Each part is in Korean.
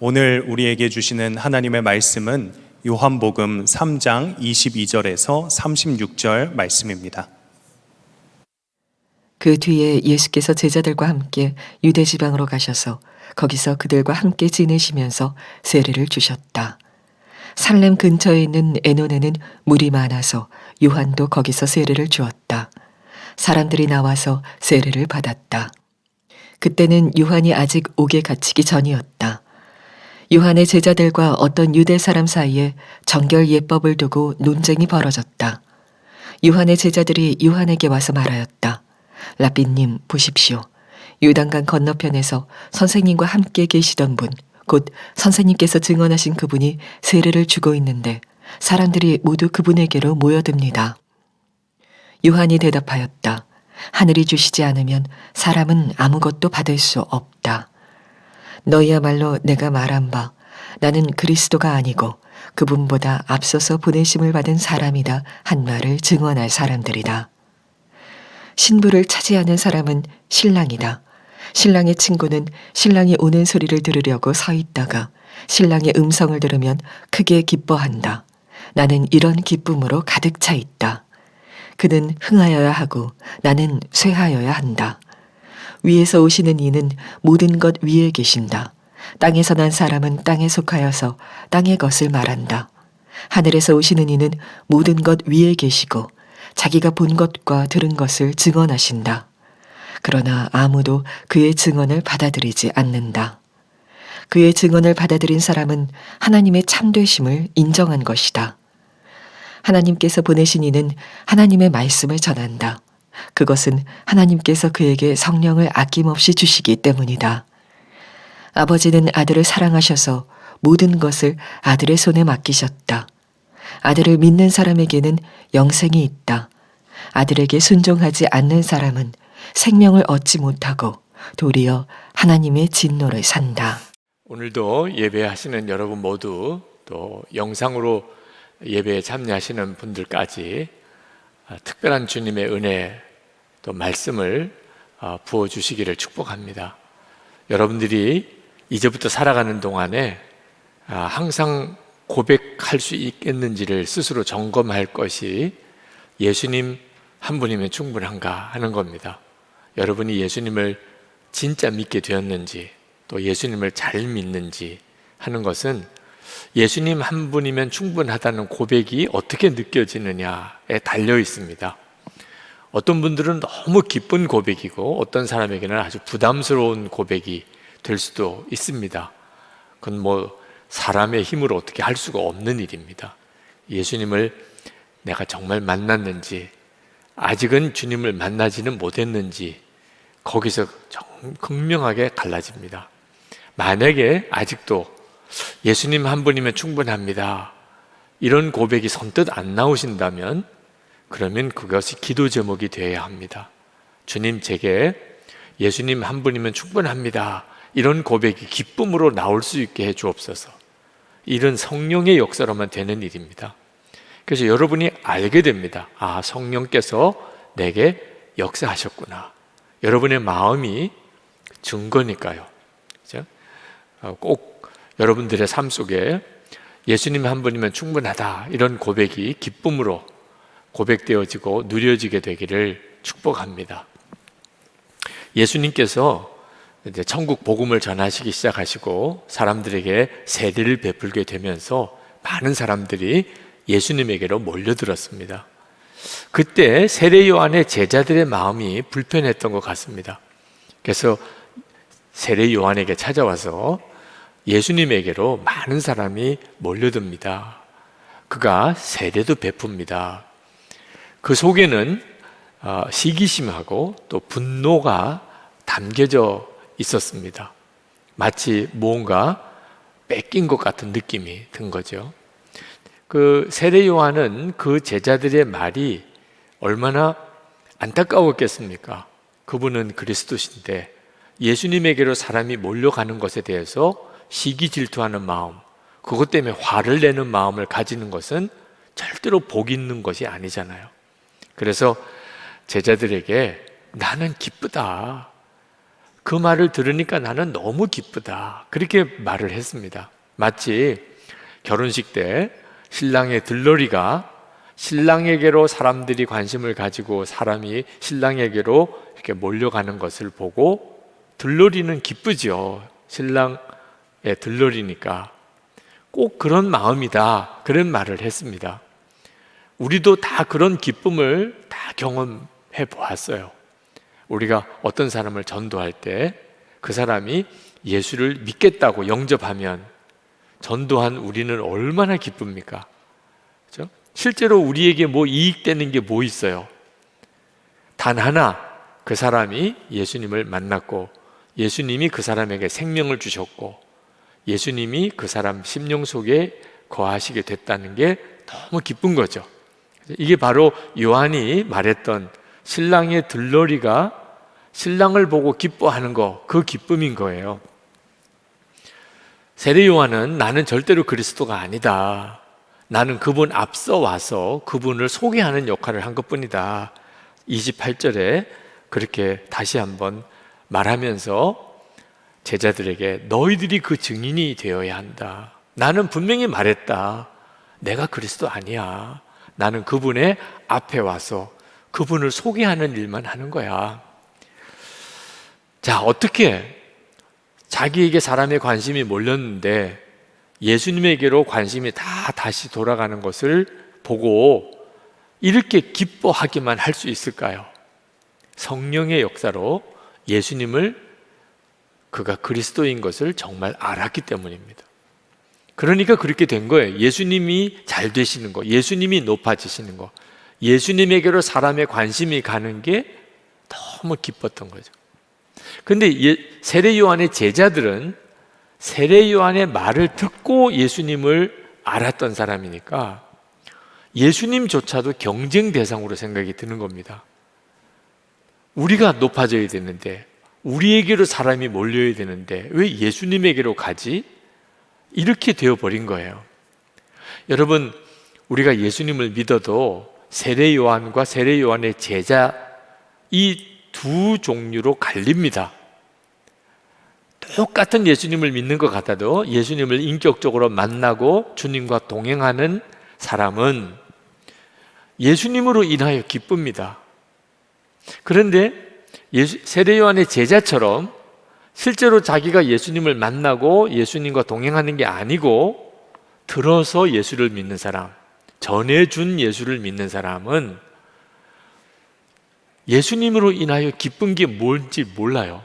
오늘 우리에게 주시는 하나님의 말씀은 요한복음 3장 22절에서 36절 말씀입니다. 그 뒤에 예수께서 제자들과 함께 유대 지방으로 가셔서 거기서 그들과 함께 지내시면서 세례를 주셨다. 살렘 근처에 있는 에논에는 물이 많아서 요한도 거기서 세례를 주었다. 사람들이 나와서 세례를 받았다. 그때는 요한이 아직 옥에 갇히기 전이었다. 요한의 제자들과 어떤 유대 사람 사이에 정결 예법을 두고 논쟁이 벌어졌다. 요한의 제자들이 요한에게 와서 말하였다. 라비님, 보십시오. 요단강 건너편에서 선생님과 함께 계시던 분, 곧 선생님께서 증언하신 그분이 세례를 주고 있는데 사람들이 모두 그분에게로 모여듭니다. 요한이 대답하였다. 하늘이 주시지 않으면 사람은 아무것도 받을 수 없다. 너희야말로 내가 말한 바 나는 그리스도가 아니고 그분보다 앞서서 보내심을 받은 사람이다 한 말을 증언할 사람들이다. 신부를 차지하는 사람은 신랑이다. 신랑의 친구는 신랑이 오는 소리를 들으려고 서 있다가 신랑의 음성을 들으면 크게 기뻐한다. 나는 이런 기쁨으로 가득 차 있다. 그는 흥하여야 하고 나는 쇠하여야 한다. 위에서 오시는 이는 모든 것 위에 계신다. 땅에서 난 사람은 땅에 속하여서 땅의 것을 말한다. 하늘에서 오시는 이는 모든 것 위에 계시고 자기가 본 것과 들은 것을 증언하신다. 그러나 아무도 그의 증언을 받아들이지 않는다. 그의 증언을 받아들인 사람은 하나님의 참되심을 인정한 것이다. 하나님께서 보내신 이는 하나님의 말씀을 전한다. 그것은 하나님께서 그에게 성령을 아낌없이 주시기 때문이다. 아버지는 아들을 사랑하셔서 모든 것을 아들의 손에 맡기셨다. 아들을 믿는 사람에게는 영생이 있다. 아들에게 순종하지 않는 사람은 생명을 얻지 못하고 도리어 하나님의 진노를 산다. 오늘도 예배하시는 여러분 모두 또 영상으로 예배에 참여하시는 분들까지 특별한 주님의 은혜 또 말씀을 부어주시기를 축복합니다. 여러분들이 이제부터 살아가는 동안에 항상 고백할 수 있겠는지를 스스로 점검할 것이 예수님 한 분이면 충분한가 하는 겁니다. 여러분이 예수님을 진짜 믿게 되었는지 또 예수님을 잘 믿는지 하는 것은 예수님 한 분이면 충분하다는 고백이 어떻게 느껴지느냐에 달려 있습니다. 어떤 분들은 너무 기쁜 고백이고 어떤 사람에게는 아주 부담스러운 고백이 될 수도 있습니다. 그건 사람의 힘으로 어떻게 할 수가 없는 일입니다. 예수님을 내가 정말 만났는지 아직은 주님을 만나지는 못했는지 거기서 극명하게 갈라집니다. 만약에 아직도 예수님 한 분이면 충분합니다 이런 고백이 선뜻 안 나오신다면 그러면 그것이 기도 제목이 되어야 합니다. 주님, 제게 예수님 한 분이면 충분합니다 이런 고백이 기쁨으로 나올 수 있게 해 주옵소서. 이런 성령의 역사로만 되는 일입니다. 그래서 여러분이 알게 됩니다. 아, 성령께서 내게 역사하셨구나. 여러분의 마음이 증거니까요. 그렇죠? 꼭 여러분들의 삶 속에 예수님 한 분이면 충분하다 이런 고백이 기쁨으로 고백되어지고 누려지게 되기를 축복합니다. 예수님께서 이제 천국 복음을 전하시기 시작하시고 사람들에게 세례를 베풀게 되면서 많은 사람들이 예수님에게로 몰려들었습니다. 그때 세례 요한의 제자들의 마음이 불편했던 것 같습니다. 그래서 세례 요한에게 찾아와서 예수님에게로 많은 사람이 몰려듭니다. 그가 세례도 베풉니다. 그 속에는 시기심하고 또 분노가 담겨져 있었습니다. 마치 무언가 뺏긴 것 같은 느낌이 든 거죠. 그 세례 요한은 그 제자들의 말이 얼마나 안타까웠겠습니까? 그분은 그리스도신데 예수님에게로 사람이 몰려가는 것에 대해서 시기 질투하는 마음, 그것 때문에 화를 내는 마음을 가지는 것은 절대로 복 있는 것이 아니잖아요. 그래서 제자들에게 나는 기쁘다. 그 말을 들으니까 나는 너무 기쁘다. 그렇게 말을 했습니다. 마치 결혼식 때 신랑의 들러리가 신랑에게로 사람들이 관심을 가지고 사람이 신랑에게로 이렇게 몰려가는 것을 보고 들러리는 기쁘죠. 신랑의 들러리니까. 꼭 그런 마음이다. 그런 말을 했습니다. 우리도 다 그런 기쁨을 다 경험해 보았어요. 우리가 어떤 사람을 전도할 때 그 사람이 예수를 믿겠다고 영접하면 전도한 우리는 얼마나 기쁩니까? 그렇죠? 실제로 우리에게 뭐 이익되는 게 뭐 있어요? 단 하나, 그 사람이 예수님을 만났고 예수님이 그 사람에게 생명을 주셨고 예수님이 그 사람 심령 속에 거하시게 됐다는 게 너무 기쁜 거죠. 이게 바로 요한이 말했던 신랑의 들러리가 신랑을 보고 기뻐하는 거, 그 기쁨인 거예요. 세례 요한은 나는 절대로 그리스도가 아니다. 나는 그분 앞서 와서 그분을 소개하는 역할을 한 것뿐이다. 28절에 그렇게 다시 한번 말하면서 제자들에게 너희들이 그 증인이 되어야 한다. 나는 분명히 말했다. 내가 그리스도 아니야. 나는 그분의 앞에 와서 그분을 소개하는 일만 하는 거야. 자, 어떻게 자기에게 사람의 관심이 몰렸는데 예수님에게로 관심이 다 다시 돌아가는 것을 보고 이렇게 기뻐하기만 할 수 있을까요? 성령의 역사로 예수님을 그가 그리스도인 것을 정말 알았기 때문입니다. 그러니까 그렇게 된 거예요. 예수님이 잘 되시는 거, 예수님이 높아지시는 거, 예수님에게로 사람의 관심이 가는 게 너무 기뻤던 거죠. 근데 세례 요한의 제자들은 세례 요한의 말을 듣고 예수님을 알았던 사람이니까 예수님조차도 경쟁 대상으로 생각이 드는 겁니다. 우리가 높아져야 되는데, 우리에게로 사람이 몰려야 되는데 왜 예수님에게로 가지? 이렇게 되어버린 거예요. 여러분, 우리가 예수님을 믿어도 세례 요한과 세례 요한의 제자, 이 두 종류로 갈립니다. 똑같은 예수님을 믿는 것 같아도 예수님을 인격적으로 만나고 주님과 동행하는 사람은 예수님으로 인하여 기쁩니다. 그런데 세례 요한의 제자처럼 실제로 자기가 예수님을 만나고 예수님과 동행하는 게 아니고 들어서 예수를 믿는 사람, 전해준 예수를 믿는 사람은 예수님으로 인하여 기쁜 게 뭔지 몰라요.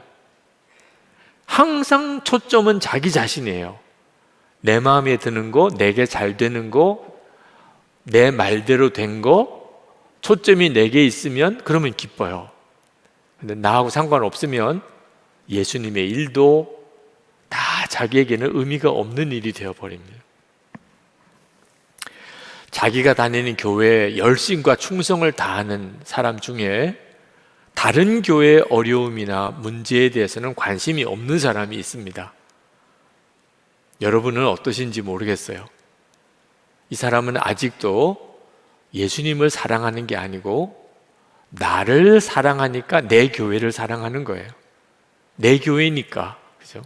항상 초점은 자기 자신이에요. 내 마음에 드는 거, 내게 잘 되는 거, 내 말대로 된 거, 초점이 내게 있으면 그러면 기뻐요. 근데 나하고 상관없으면 예수님의 일도 다 자기에게는 의미가 없는 일이 되어버립니다. 자기가 다니는 교회에 열심과 충성을 다하는 사람 중에 다른 교회의 어려움이나 문제에 대해서는 관심이 없는 사람이 있습니다. 여러분은 어떠신지 모르겠어요. 이 사람은 아직도 예수님을 사랑하는 게 아니고 나를 사랑하니까 내 교회를 사랑하는 거예요. 내 교회니까, 그죠?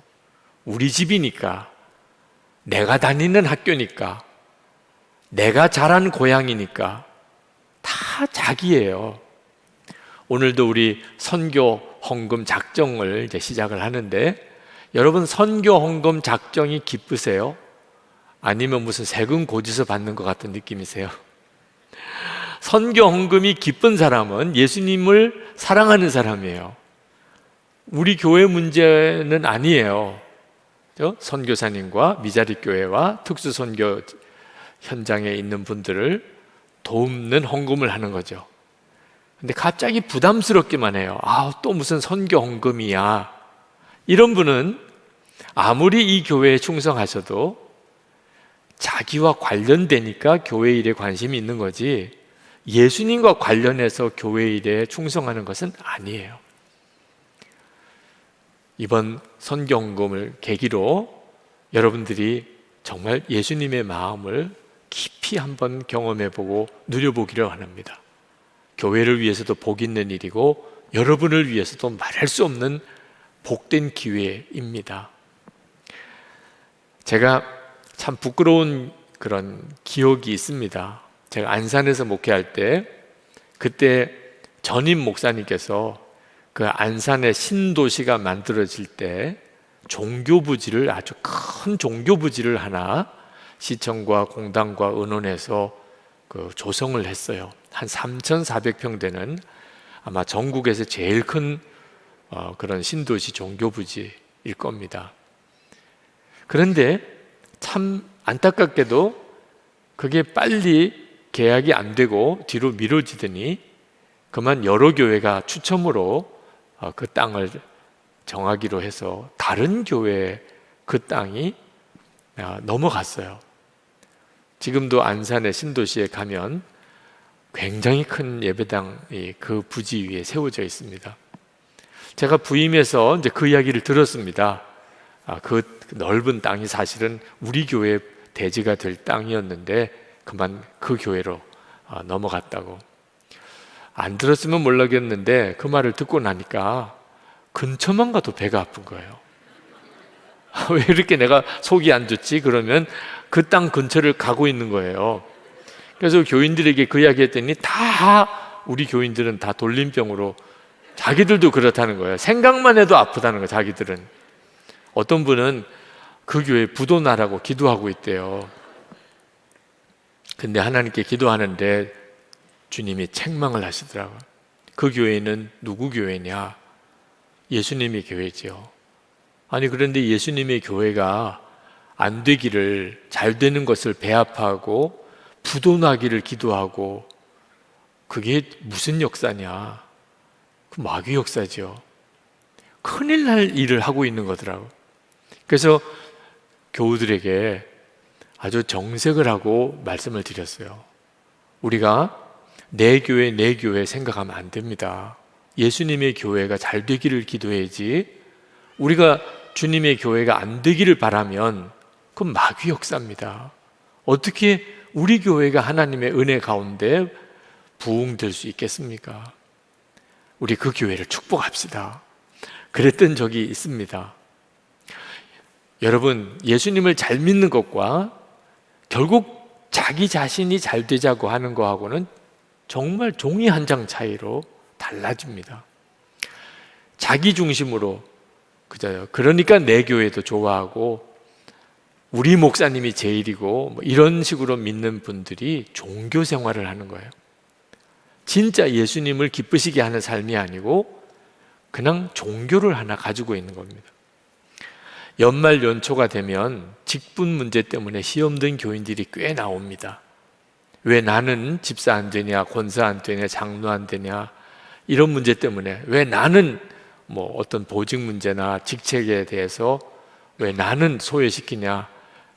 우리 집이니까, 내가 다니는 학교니까, 내가 자란 고향이니까 다 자기예요. 오늘도 우리 선교 헌금 작정을 이제 시작을 하는데, 여러분 선교 헌금 작정이 기쁘세요? 아니면 무슨 세금 고지서 받는 것 같은 느낌이세요? 선교 헌금이 기쁜 사람은 예수님을 사랑하는 사람이에요. 우리 교회 문제는 아니에요. 선교사님과 미자립 교회와 특수 선교 현장에 있는 분들을 돕는 헌금을 하는 거죠. 근데 갑자기 부담스럽기만 해요. 또 무슨 선교 헌금이야. 이런 분은 아무리 이 교회에 충성하셔도 자기와 관련되니까 교회 일에 관심이 있는 거지 예수님과 관련해서 교회 일에 충성하는 것은 아니에요. 이번 선교 헌금을 계기로 여러분들이 정말 예수님의 마음을 깊이 한번 경험해보고 누려보기를 원합니다. 교회를 위해서도 복 있는 일이고 여러분을 위해서도 말할 수 없는 복된 기회입니다. 제가 참 부끄러운 그런 기억이 있습니다. 제가 안산에서 목회할 때 그때 전임 목사님께서 그 안산의 신도시가 만들어질 때 종교부지를, 아주 큰 종교부지를 하나 시청과 공단과 의논해서 그 조성을 했어요. 한 3,400평 되는, 아마 전국에서 제일 큰 그런 신도시 종교부지일 겁니다. 그런데 참 안타깝게도 그게 빨리 계약이 안 되고 뒤로 미뤄지더니 그만 여러 교회가 추첨으로 그 땅을 정하기로 해서 다른 교회에 그 땅이 넘어갔어요. 지금도 안산의 신도시에 가면 굉장히 큰 예배당이 그 부지 위에 세워져 있습니다. 제가 부임해서 이제 그 이야기를 들었습니다. 그 넓은 땅이 사실은 우리 교회 대지가 될 땅이었는데 그만 그 교회로 넘어갔다고. 안 들었으면 몰라겠는데 그 말을 듣고 나니까 근처만 가도 배가 아픈 거예요. 왜 이렇게 내가 속이 안 좋지? 그러면 그 땅 근처를 가고 있는 거예요. 그래서 교인들에게 그 이야기 했더니 다 우리 교인들은 다 돌림병으로, 자기들도 그렇다는 거예요. 생각만 해도 아프다는 거예요, 자기들은. 어떤 분은 그 교회 부도나라고 기도하고 있대요. 근데 하나님께 기도하는데 주님이 책망을 하시더라고요. 그 교회는 누구 교회냐? 예수님의 교회죠. 아니, 그런데 예수님의 교회가 안 되기를, 잘 되는 것을 배합하고 부도나기를 기도하고, 그게 무슨 역사냐? 그 마귀 역사죠. 큰일 날 일을 하고 있는 거더라고요. 그래서 교우들에게 아주 정색을 하고 말씀을 드렸어요. 우리가 내 교회 생각하면 안 됩니다. 예수님의 교회가 잘 되기를 기도해야지, 우리가 주님의 교회가 안 되기를 바라면 그건 마귀 역사입니다. 어떻게 우리 교회가 하나님의 은혜 가운데 부흥될 수 있겠습니까? 우리 그 교회를 축복합시다. 그랬던 적이 있습니다. 여러분, 예수님을 잘 믿는 것과 결국 자기 자신이 잘 되자고 하는 거하고는 정말 종이 한 장 차이로 달라집니다. 자기 중심으로, 그죠? 그러니까 내 교회도 좋아하고 우리 목사님이 제일이고 뭐 이런 식으로 믿는 분들이 종교 생활을 하는 거예요. 진짜 예수님을 기쁘시게 하는 삶이 아니고 그냥 종교를 하나 가지고 있는 겁니다. 연말 연초가 되면 직분 문제 때문에 시험 든 교인들이 꽤 나옵니다. 왜 나는 집사 안 되냐, 권사 안 되냐, 장로 안 되냐, 이런 문제 때문에, 왜 나는 뭐 어떤 보직 문제나 직책에 대해서 왜 나는 소외시키냐,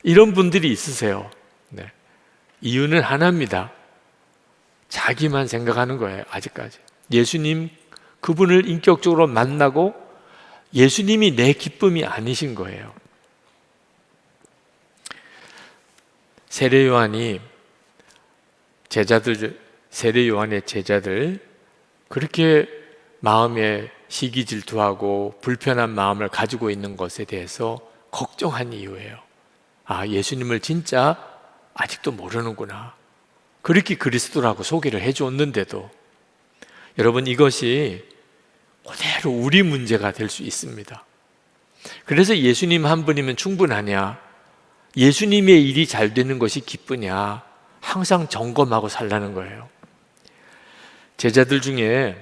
이런 분들이 있으세요. 네. 이유는 하나입니다. 자기만 생각하는 거예요. 아직까지 예수님, 그분을 인격적으로 만나고 예수님이 내 기쁨이 아니신 거예요. 세례 요한의 제자들 그렇게 마음에 시기 질투하고 불편한 마음을 가지고 있는 것에 대해서 걱정한 이유예요. 아, 예수님을 진짜 아직도 모르는구나. 그렇게 그리스도라고 소개를 해줬는데도. 여러분, 이것이 그대로 우리 문제가 될 수 있습니다. 그래서 예수님 한 분이면 충분하냐, 예수님의 일이 잘 되는 것이 기쁘냐, 항상 점검하고 살라는 거예요. 제자들 중에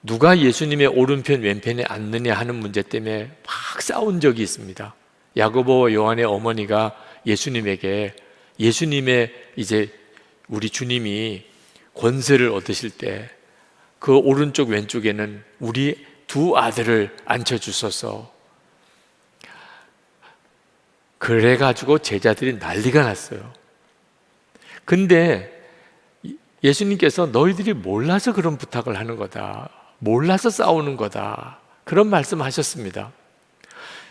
누가 예수님의 오른편 왼편에 앉느냐 하는 문제 때문에 막 싸운 적이 있습니다. 야고보와 요한의 어머니가 예수님에게, 예수님의 이제 우리 주님이 권세를 얻으실 때 그 오른쪽 왼쪽에는 우리 두 아들을 앉혀주소서. 그래가지고 제자들이 난리가 났어요. 근데 예수님께서 너희들이 몰라서 그런 부탁을 하는 거다, 몰라서 싸우는 거다, 그런 말씀하셨습니다.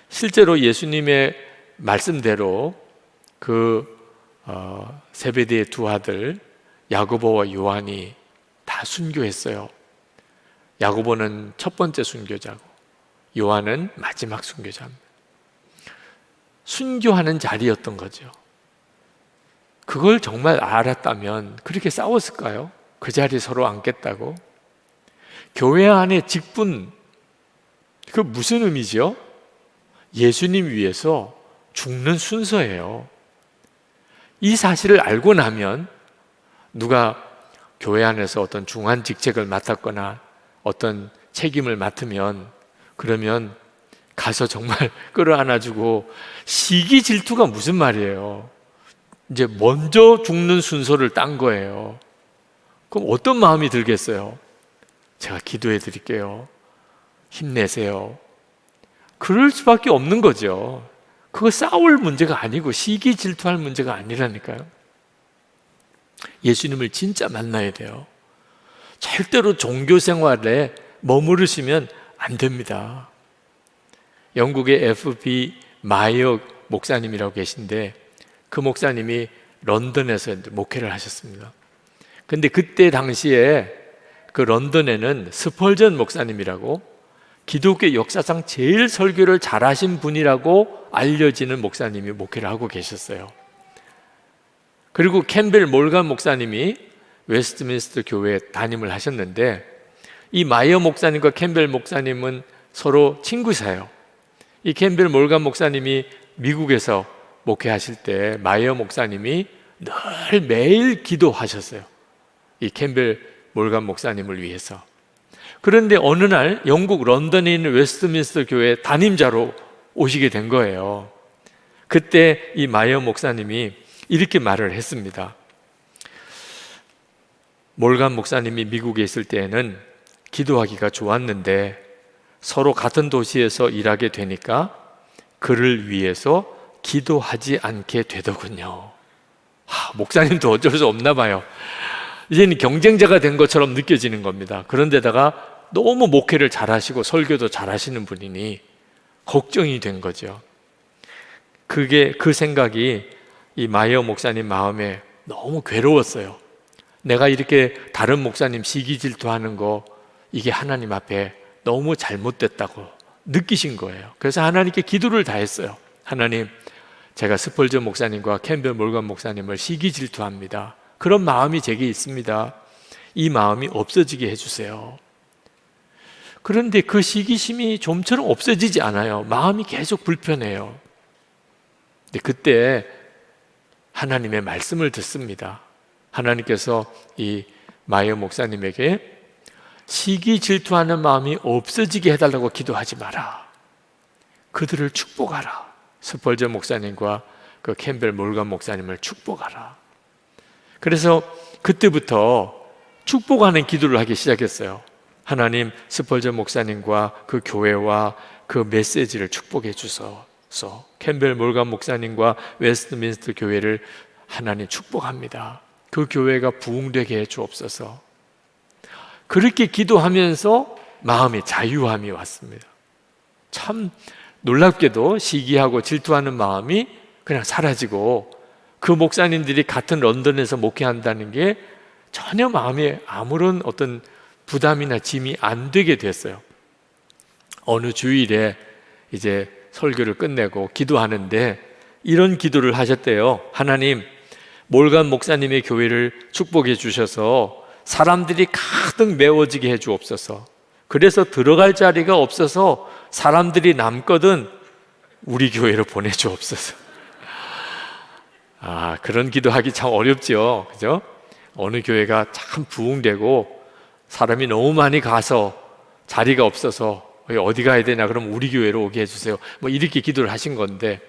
실제로 예수님의 말씀대로 그 세베대의 두 아들 야고보와 요한이 다 순교했어요. 야고보는 첫 번째 순교자고 요한은 마지막 순교자입니다. 순교하는 자리였던 거죠. 그걸 정말 알았다면 그렇게 싸웠을까요? 그 자리에 서로 앉겠다고? 교회 안에 직분, 그 무슨 의미죠? 예수님 위해서 죽는 순서예요. 이 사실을 알고 나면 누가 교회 안에서 어떤 중한 직책을 맡았거나 어떤 책임을 맡으면 그러면 가서 정말 끌어안아주고, 시기 질투가 무슨 말이에요? 이제 먼저 죽는 순서를 딴 거예요. 그럼 어떤 마음이 들겠어요? 제가 기도해 드릴게요. 힘내세요. 그럴 수밖에 없는 거죠. 그거 싸울 문제가 아니고 시기 질투할 문제가 아니라니까요. 예수님을 진짜 만나야 돼요. 절대로 종교 생활에 머무르시면 안 됩니다. 영국의 F.B. 마이어 목사님이라고 계신데 그 목사님이 런던에서 목회를 하셨습니다. 근데 그때 당시에 그 런던에는 스펄전 목사님이라고 기독교 역사상 제일 설교를 잘하신 분이라고 알려지는 목사님이 목회를 하고 계셨어요. 그리고 캠벨 몰간 목사님이 웨스트민스터 교회에 담임을 하셨는데 이 마이어 목사님과 캠벨 목사님은 서로 친구사예요. 이 캠벨 몰간 목사님이 미국에서 목회하실 때 마이어 목사님이 늘 매일 기도하셨어요. 이 캠벨 몰간 목사님을 위해서. 그런데 어느 날 영국 런던에 있는 웨스트민스터 교회 담임자로 오시게 된 거예요. 그때 이 마이어 목사님이 이렇게 말을 했습니다. 몰간 목사님이 미국에 있을 때에는 기도하기가 좋았는데 서로 같은 도시에서 일하게 되니까 그를 위해서 기도하지 않게 되더군요. 목사님도 어쩔 수 없나 봐요. 이제는 경쟁자가 된 것처럼 느껴지는 겁니다. 그런데다가 너무 목회를 잘하시고 설교도 잘하시는 분이니 걱정이 된 거죠. 그 생각이 이 마이어 목사님 마음에 너무 괴로웠어요. 내가 이렇게 다른 목사님 시기 질투하는 거 이게 하나님 앞에 너무 잘못됐다고 느끼신 거예요. 그래서 하나님께 기도를 다 했어요. 하나님, 제가 스펄전 목사님과 캠벨 몰간 목사님을 시기 질투합니다. 그런 마음이 제게 있습니다. 이 마음이 없어지게 해주세요. 그런데 그 시기심이 좀처럼 없어지지 않아요. 마음이 계속 불편해요. 근데 그때 하나님의 말씀을 듣습니다. 하나님께서 이 마이어 목사님에게 시기 질투하는 마음이 없어지게 해달라고 기도하지 마라. 그들을 축복하라. 스펄전 목사님과 그 캠벨 몰간 목사님을 축복하라. 그래서 그때부터 축복하는 기도를 하기 시작했어요. 하나님, 스펄전 목사님과 그 교회와 그 메시지를 축복해 주소서. 캠벨 몰간 목사님과 웨스트민스터 교회를 하나님 축복합니다. 그 교회가 부흥되게 해 주옵소서. 그렇게 기도하면서 마음의 자유함이 왔습니다. 참 놀랍게도 시기하고 질투하는 마음이 그냥 사라지고 그 목사님들이 같은 런던에서 목회한다는 게 전혀 마음에 아무런 어떤 부담이나 짐이 안 되게 됐어요. 어느 주일에 이제 설교를 끝내고 기도하는데 이런 기도를 하셨대요. 하나님, 몰간 목사님의 교회를 축복해 주셔서 사람들이 가득 메워지게 해 주옵소서. 그래서 들어갈 자리가 없어서 사람들이 남거든 우리 교회로 보내 주옵소서. 그런 기도하기 참 어렵죠. 그죠? 어느 교회가 참 부흥되고 사람이 너무 많이 가서 자리가 없어서 어디 가야 되나, 그럼 우리 교회로 오게 해주세요. 뭐 이렇게 기도를 하신 건데,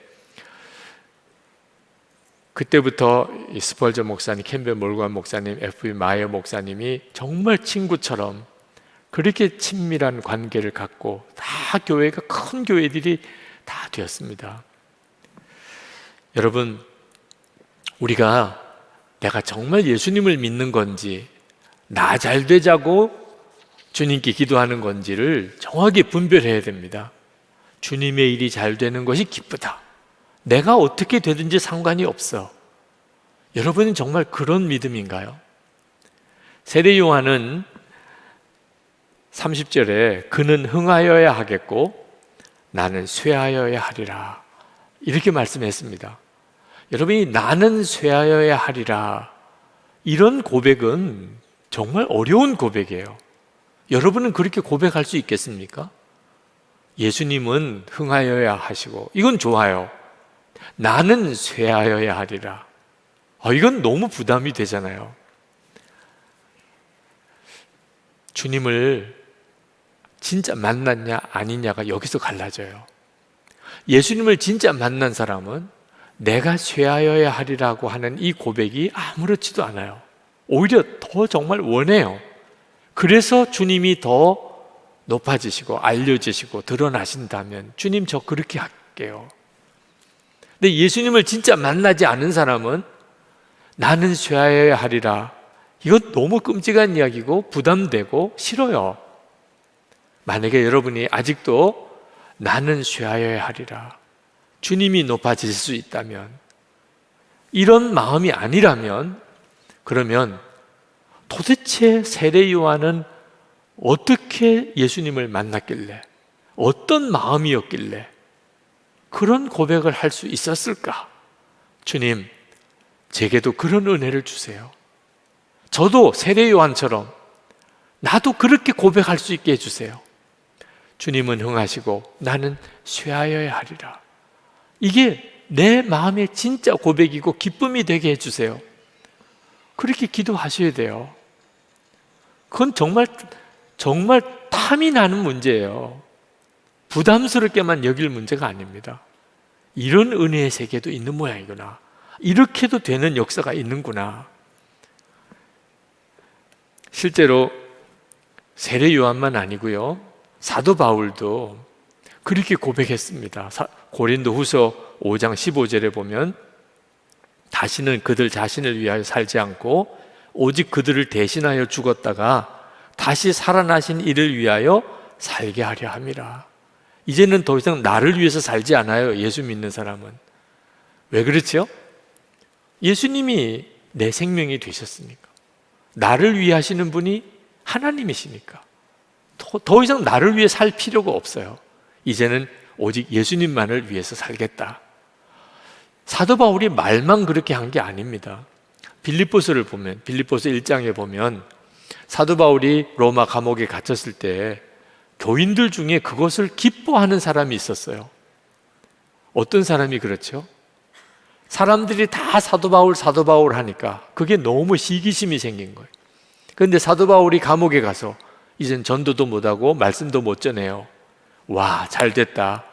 그때부터 이 스펄전 목사님, 캠벨 몰간 목사님, F.B. 마이어 목사님이 정말 친구처럼 그렇게 친밀한 관계를 갖고 다 교회가 큰 교회들이 다 되었습니다. 여러분, 우리가 내가 정말 예수님을 믿는 건지, 나 잘 되자고 주님께 기도하는 건지를 정확히 분별해야 됩니다. 주님의 일이 잘 되는 것이 기쁘다. 내가 어떻게 되든지 상관이 없어. 여러분은 정말 그런 믿음인가요? 세례 요한은 30절에 그는 흥하여야 하겠고 나는 쇠하여야 하리라. 이렇게 말씀했습니다. 여러분이 나는 쇠하여야 하리라, 이런 고백은 정말 어려운 고백이에요. 여러분은 그렇게 고백할 수 있겠습니까? 예수님은 흥하여야 하시고, 이건 좋아요. 나는 쇠하여야 하리라. 이건 너무 부담이 되잖아요. 주님을 진짜 만났냐 아니냐가 여기서 갈라져요. 예수님을 진짜 만난 사람은 내가 쇠하여야 하리라고 하는 이 고백이 아무렇지도 않아요. 오히려 더 정말 원해요. 그래서 주님이 더 높아지시고 알려지시고 드러나신다면 주님 저 그렇게 할게요. 근데 예수님을 진짜 만나지 않은 사람은 나는 쇠하여야 하리라, 이거 너무 끔찍한 이야기고 부담되고 싫어요. 만약에 여러분이 아직도 나는 쇠하여야 하리라, 주님이 높아질 수 있다면, 이런 마음이 아니라면, 그러면 도대체 세례 요한은 어떻게 예수님을 만났길래, 어떤 마음이었길래 그런 고백을 할 수 있었을까? 주님, 제게도 그런 은혜를 주세요. 저도 세례 요한처럼 나도 그렇게 고백할 수 있게 해주세요. 주님은 흥하시고 나는 쇠하여야 하리라. 이게 내 마음의 진짜 고백이고 기쁨이 되게 해주세요. 그렇게 기도하셔야 돼요. 그건 정말 탐이 나는 문제예요. 부담스럽게만 여길 문제가 아닙니다. 이런 은혜의 세계도 있는 모양이구나, 이렇게도 되는 역사가 있는구나. 실제로 세례 요한만 아니고요, 사도 바울도 그렇게 고백했습니다. 고린도 후서 5장 15절에 보면 다시는 그들 자신을 위하여 살지 않고 오직 그들을 대신하여 죽었다가 다시 살아나신 이를 위하여 살게 하려 함이라. 이제는 더 이상 나를 위해서 살지 않아요, 예수 믿는 사람은. 왜 그렇죠? 예수님이 내 생명이 되셨으니까. 나를 위해 하시는 분이 하나님이시니까 더 이상 나를 위해 살 필요가 없어요. 이제는 오직 예수님만을 위해서 살겠다. 사도 바울이 말만 그렇게 한 게 아닙니다. 빌립보서를 보면, 빌립보서 1장에 보면 사도 바울이 로마 감옥에 갇혔을 때 교인들 중에 그것을 기뻐하는 사람이 있었어요. 어떤 사람이 그렇죠? 사람들이 다 사도 바울 하니까 그게 너무 시기심이 생긴 거예요. 그런데 사도 바울이 감옥에 가서 이젠 전도도 못하고 말씀도 못 전해요. 와, 잘 됐다.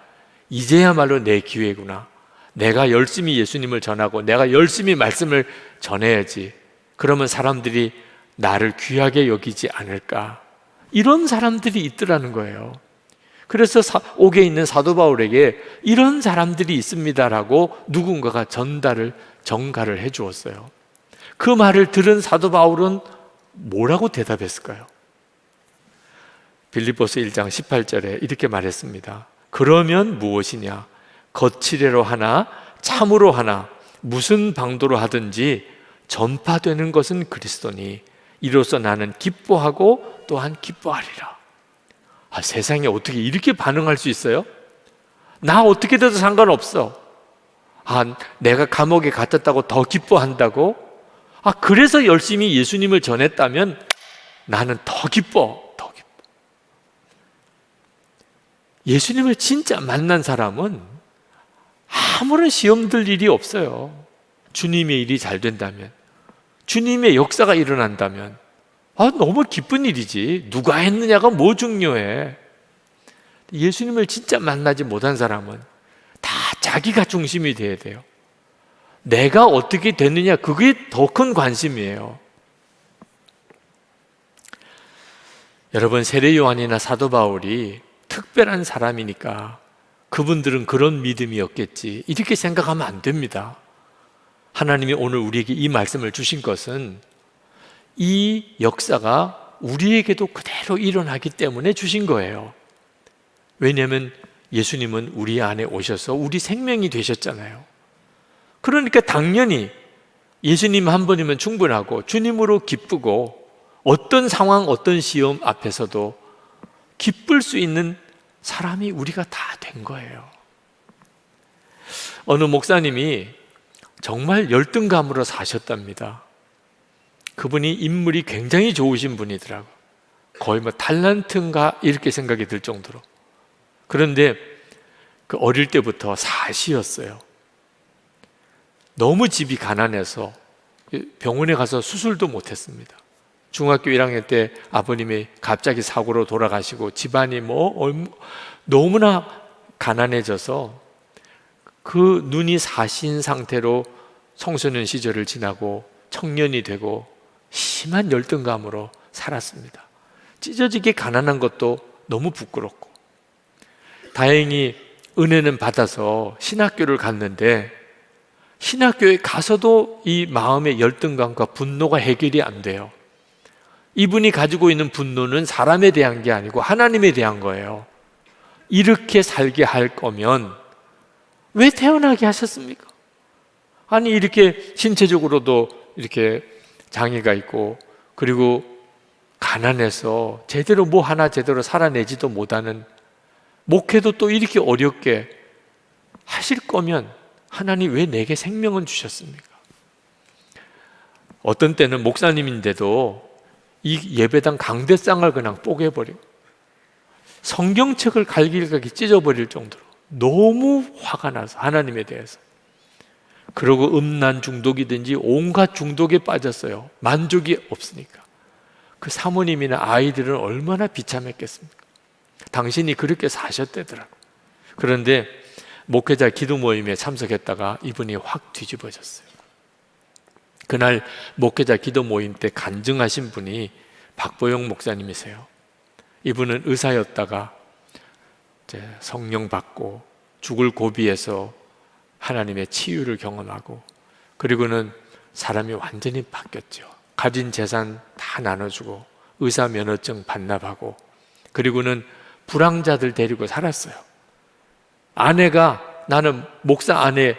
이제야말로 내 기회구나. 내가 열심히 예수님을 전하고 내가 열심히 말씀을 전해야지. 그러면 사람들이 나를 귀하게 여기지 않을까. 이런 사람들이 있더라는 거예요. 그래서 옥에 있는 사도 바울에게 이런 사람들이 있습니다라고 누군가가 전가를 해 주었어요. 그 말을 들은 사도 바울은 뭐라고 대답했을까요? 빌립보서 1장 18절에 이렇게 말했습니다. 그러면 무엇이냐? 거칠애로 하나 참으로 하나 무슨 방도로 하든지 전파되는 것은 그리스도니 이로써 나는 기뻐하고 또한 기뻐하리라. 세상에 어떻게 이렇게 반응할 수 있어요? 나 어떻게 돼도 상관없어. 내가 감옥에 갇혔다고 더 기뻐한다고? 그래서 열심히 예수님을 전했다면 나는 더 기뻐. 예수님을 진짜 만난 사람은 아무런 시험 들 일이 없어요. 주님의 일이 잘 된다면, 주님의 역사가 일어난다면 너무 기쁜 일이지. 누가 했느냐가 뭐 중요해. 예수님을 진짜 만나지 못한 사람은 다 자기가 중심이 돼야 돼요. 내가 어떻게 됐느냐, 그게 더 큰 관심이에요. 여러분, 세례 요한이나 사도 바울이 특별한 사람이니까 그분들은 그런 믿음이었겠지, 이렇게 생각하면 안 됩니다. 하나님이 오늘 우리에게 이 말씀을 주신 것은 이 역사가 우리에게도 그대로 일어나기 때문에 주신 거예요. 왜냐하면 예수님은 우리 안에 오셔서 우리 생명이 되셨잖아요. 그러니까 당연히 예수님 한 분이면 충분하고 주님으로 기쁘고 어떤 상황, 어떤 시험 앞에서도 기쁠 수 있는 사람이 우리가 다 된 거예요. 어느 목사님이 정말 열등감으로 사셨답니다. 그분이 인물이 굉장히 좋으신 분이더라고요. 거의 뭐 탤런트인가 이렇게 생각이 들 정도로. 그런데 그 어릴 때부터 사시였어요. 너무 집이 가난해서 병원에 가서 수술도 못했습니다. 중학교 1학년 때 아버님이 갑자기 사고로 돌아가시고 집안이 너무나 가난해져서 그 눈이 사신 상태로 청소년 시절을 지나고 청년이 되고 심한 열등감으로 살았습니다. 찢어지게 가난한 것도 너무 부끄럽고, 다행히 은혜는 받아서 신학교를 갔는데 신학교에 가서도 이 마음의 열등감과 분노가 해결이 안 돼요. 이분이 가지고 있는 분노는 사람에 대한 게 아니고 하나님에 대한 거예요. 이렇게 살게 할 거면 왜 태어나게 하셨습니까? 아니, 이렇게 신체적으로도 이렇게 장애가 있고, 그리고 가난해서 제대로 뭐 하나 제대로 살아내지도 못하는, 목회도 또 이렇게 어렵게 하실 거면 하나님 왜 내게 생명은 주셨습니까? 어떤 때는 목사님인데도 이 예배당 강대상을 그냥 뽀개버리고 성경책을 갈길각이 찢어버릴 정도로 너무 화가 나서 하나님에 대해서, 그리고 음란 중독이든지 온갖 중독에 빠졌어요. 만족이 없으니까. 그 사모님이나 아이들은 얼마나 비참했겠습니까? 당신이 그렇게 사셨대더라고. 그런데 목회자 기도 모임에 참석했다가 이분이 확 뒤집어졌어요. 그날 목회자 기도 모임 때 간증하신 분이 박보영 목사님이세요. 이분은 의사였다가 이제 성령 받고 죽을 고비에서 하나님의 치유를 경험하고, 그리고는 사람이 완전히 바뀌었죠. 가진 재산 다 나눠주고 의사 면허증 반납하고, 그리고는 불황자들 데리고 살았어요. 아내가 나는 목사 아내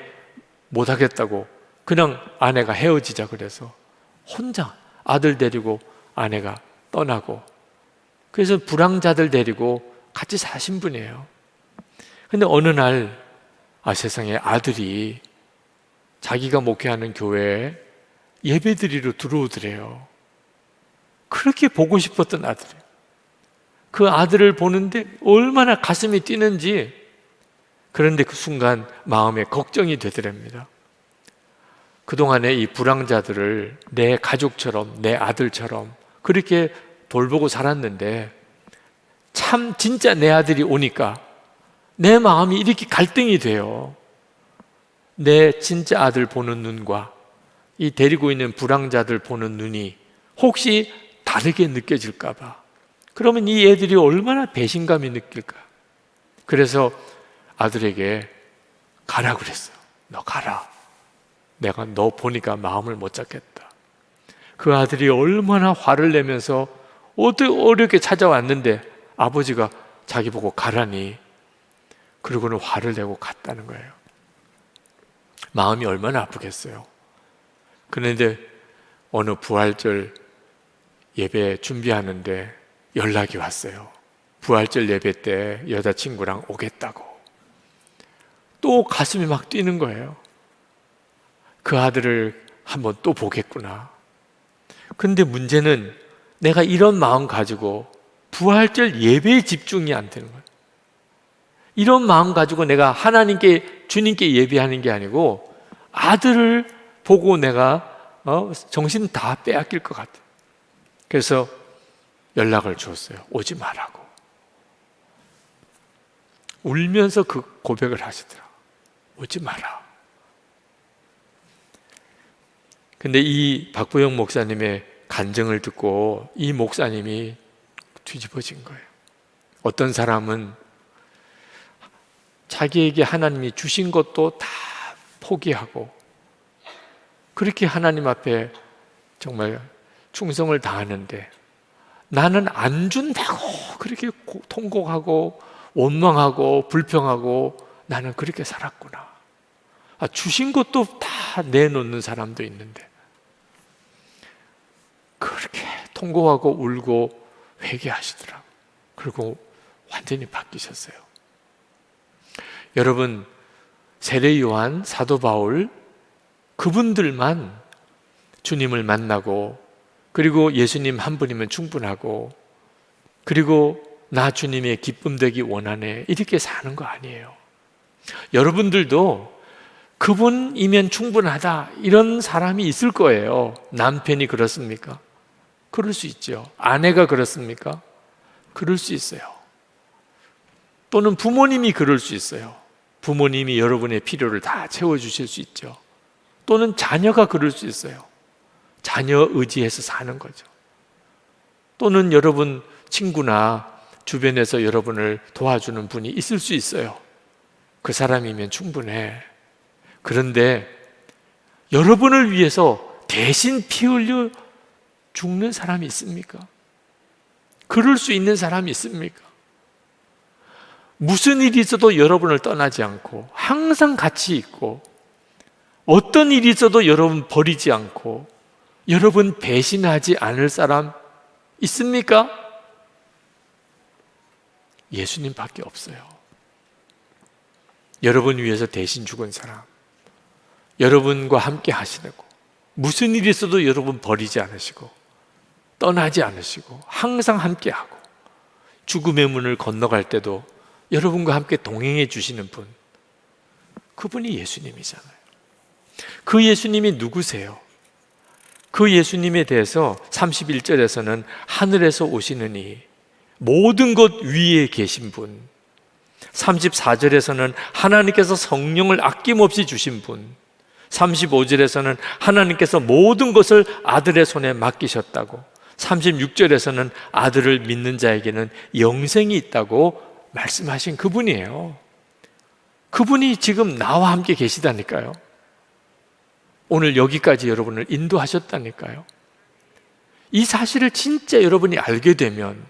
못하겠다고 그냥 아내가 헤어지자 그래서 혼자 아들 데리고 아내가 떠나고, 그래서 불황자들 데리고 같이 사신 분이에요. 근데 어느 날 세상에 아들이 자기가 목회하는 교회에 예배드리러 들어오더래요. 그렇게 보고 싶었던 아들이에요. 그 아들을 보는데 얼마나 가슴이 뛰는지. 그런데 그 순간 마음에 걱정이 되더랍니다. 그동안에 이 불황자들을 내 가족처럼, 내 아들처럼 그렇게 돌보고 살았는데 참 진짜 내 아들이 오니까 내 마음이 이렇게 갈등이 돼요. 내 진짜 아들 보는 눈과 이 데리고 있는 불황자들 보는 눈이 혹시 다르게 느껴질까 봐. 그러면 이 애들이 얼마나 배신감이 느낄까. 그래서 아들에게 가라 그랬어요. 너 가라. 내가 너 보니까 마음을 못 잡겠다. 그 아들이 얼마나 화를 내면서 어렵게 찾아왔는데 아버지가 자기 보고 가라니, 그리고는 화를 내고 갔다는 거예요. 마음이 얼마나 아프겠어요. 그런데 어느 부활절 예배 준비하는데 연락이 왔어요. 부활절 예배 때 여자친구랑 오겠다고. 또 가슴이 막 뛰는 거예요. 그 아들을 한번 또 보겠구나. 근데 문제는 내가 이런 마음 가지고 부활절 예배에 집중이 안 되는 거예요. 이런 마음 가지고 내가 하나님께, 주님께 예배하는 게 아니고 아들을 보고 내가 정신 다 빼앗길 것 같아요. 그래서 연락을 주었어요. 오지 말라고. 울면서 그 고백을 하시더라고요. 오지 마라. 근데 이 박보영 목사님의 간증을 듣고 이 목사님이 뒤집어진 거예요. 어떤 사람은 자기에게 하나님이 주신 것도 다 포기하고 그렇게 하나님 앞에 정말 충성을 다하는데, 나는 안 준다고 그렇게 통곡하고 원망하고 불평하고 나는 그렇게 살았구나. 주신 것도 다 내놓는 사람도 있는데 그렇게 통곡하고 울고 회개하시더라고요. 그리고 완전히 바뀌셨어요. 여러분, 세례 요한, 사도 바울, 그분들만 주님을 만나고, 그리고 예수님 한 분이면 충분하고, 그리고 나 주님의 기쁨 되기 원하네, 이렇게 사는 거 아니에요. 여러분들도 그분이면 충분하다, 이런 사람이 있을 거예요. 남편이 그렇습니까? 그럴 수 있죠. 아내가 그렇습니까? 그럴 수 있어요. 또는 부모님이 그럴 수 있어요. 부모님이 여러분의 필요를 다 채워주실 수 있죠. 또는 자녀가 그럴 수 있어요. 자녀 의지해서 사는 거죠. 또는 여러분 친구나 주변에서 여러분을 도와주는 분이 있을 수 있어요. 그 사람이면 충분해. 그런데 여러분을 위해서 대신 피 흘려 죽는 사람이 있습니까? 그럴 수 있는 사람이 있습니까? 무슨 일이 있어도 여러분을 떠나지 않고 항상 같이 있고, 어떤 일이 있어도 여러분 버리지 않고 여러분 배신하지 않을 사람 있습니까? 예수님밖에 없어요. 여러분 위해서 대신 죽은 사람, 여러분과 함께 하시고, 무슨 일이 있어도 여러분 버리지 않으시고 떠나지 않으시고 항상 함께하고, 죽음의 문을 건너갈 때도 여러분과 함께 동행해 주시는 분, 그분이 예수님이잖아요. 그 예수님이 누구세요? 그 예수님에 대해서 31절에서는 하늘에서 오시는 이, 모든 것 위에 계신 분, 34절에서는 하나님께서 성령을 아낌없이 주신 분, 35절에서는 하나님께서 모든 것을 아들의 손에 맡기셨다고, 36절에서는 아들을 믿는 자에게는 영생이 있다고 말씀하신 그분이에요. 그분이 지금 나와 함께 계시다니까요. 오늘 여기까지 여러분을 인도하셨다니까요. 이 사실을 진짜 여러분이 알게 되면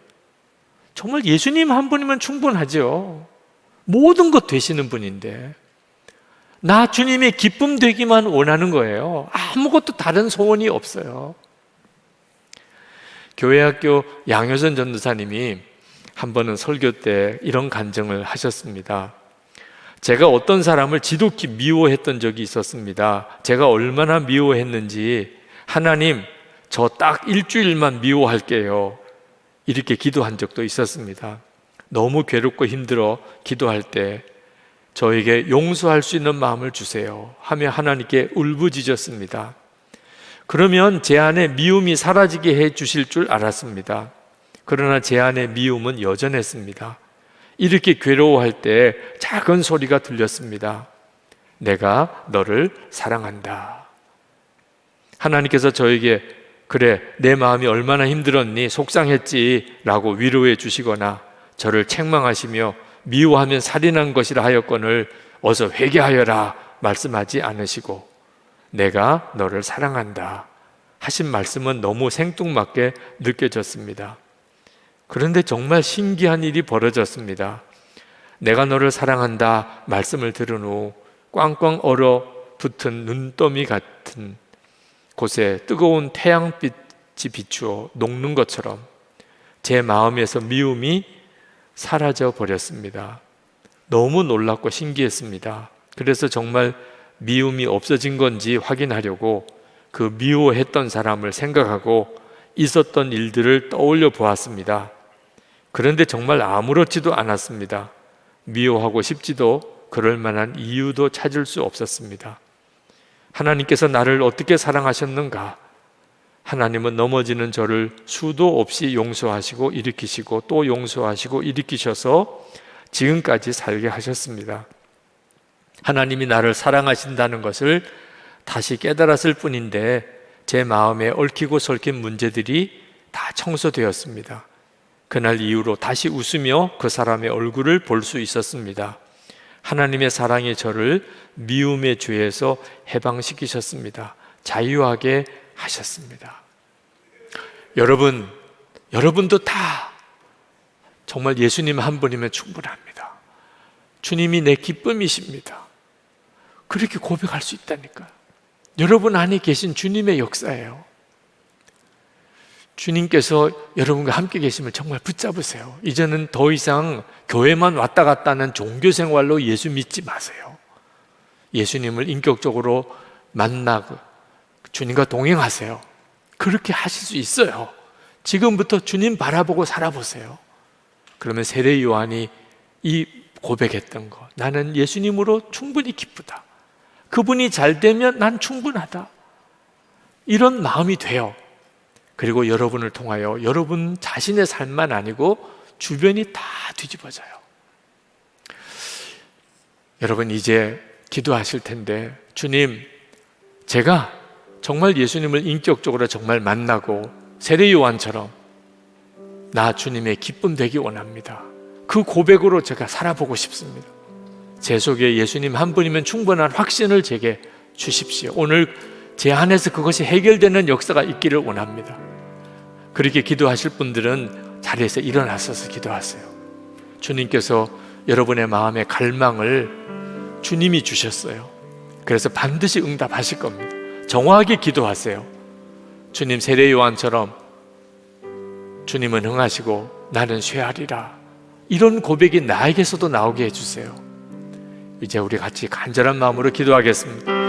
정말 예수님 한 분이면 충분하죠. 모든 것 되시는 분인데 나 주님의 기쁨 되기만 원하는 거예요. 아무것도 다른 소원이 없어요. 교회학교 양효선 전도사님이 한 번은 설교 때 이런 간증을 하셨습니다. 제가 어떤 사람을 지독히 미워했던 적이 있었습니다. 제가 얼마나 미워했는지, 하나님, 저 딱 일주일만 미워할게요, 이렇게 기도한 적도 있었습니다. 너무 괴롭고 힘들어 기도할 때 저에게 용서할 수 있는 마음을 주세요 하며 하나님께 울부짖었습니다. 그러면 제 안에 미움이 사라지게 해 주실 줄 알았습니다. 그러나 제 안에 미움은 여전했습니다. 이렇게 괴로워할 때 작은 소리가 들렸습니다. 내가 너를 사랑한다. 하나님께서 저에게 그래, 내 마음이 얼마나 힘들었니, 속상했지 라고 위로해 주시거나 저를 책망하시며 미워하면 살인한 것이라 하였거늘 어서 회개하여라 말씀하지 않으시고 내가 너를 사랑한다 하신 말씀은 너무 생뚱맞게 느껴졌습니다. 그런데 정말 신기한 일이 벌어졌습니다. 내가 너를 사랑한다 말씀을 들은 후 꽝꽝 얼어붙은 눈더미 같은 곳에 뜨거운 태양빛이 비추어 녹는 것처럼 제 마음에서 미움이 사라져 버렸습니다. 너무 놀랍고 신기했습니다. 그래서 정말 미움이 없어진 건지 확인하려고 그 미워했던 사람을 생각하고 있었던 일들을 떠올려 보았습니다. 그런데 정말 아무렇지도 않았습니다. 미워하고 싶지도 그럴 만한 이유도 찾을 수 없었습니다. 하나님께서 나를 어떻게 사랑하셨는가? 하나님은 넘어지는 저를 수도 없이 용서하시고 일으키시고 또 용서하시고 일으키셔서 지금까지 살게 하셨습니다. 하나님이 나를 사랑하신다는 것을 다시 깨달았을 뿐인데 제 마음에 얽히고 설킨 문제들이 다 청소되었습니다. 그날 이후로 다시 웃으며 그 사람의 얼굴을 볼 수 있었습니다. 하나님의 사랑이 저를 미움의 죄에서 해방시키셨습니다. 자유하게 하셨습니다. 여러분도 다 정말 예수님 한 분이면 충분합니다. 주님이 내 기쁨이십니다. 그렇게 고백할 수 있다니까요. 여러분 안에 계신 주님의 역사예요. 주님께서 여러분과 함께 계심을 정말 붙잡으세요. 이제는 더 이상 교회만 왔다 갔다 하는 종교 생활로 예수 믿지 마세요. 예수님을 인격적으로 만나고 주님과 동행하세요. 그렇게 하실 수 있어요. 지금부터 주님 바라보고 살아보세요. 그러면 세례 요한이 이 고백했던 거, 나는 예수님으로 충분히 기쁘다. 그분이 잘 되면 난 충분하다. 이런 마음이 돼요. 그리고 여러분을 통하여 여러분 자신의 삶만 아니고 주변이 다 뒤집어져요. 여러분 이제 기도하실 텐데, 주님, 제가 정말 예수님을 인격적으로 정말 만나고 세례 요한처럼 나 주님의 기쁨 되기 원합니다. 그 고백으로 제가 살아보고 싶습니다. 제 속에 예수님 한 분이면 충분한 확신을 제게 주십시오. 오늘 제 안에서 그것이 해결되는 역사가 있기를 원합니다. 그렇게 기도하실 분들은 자리에서 일어나셔서 기도하세요. 주님께서 여러분의 마음의 갈망을 주님이 주셨어요. 그래서 반드시 응답하실 겁니다. 정확하게 기도하세요. 주님, 세례 요한처럼 주님은 흥하시고 나는 쇠하리라. 이런 고백이 나에게서도 나오게 해주세요. 이제 우리 같이 간절한 마음으로 기도하겠습니다.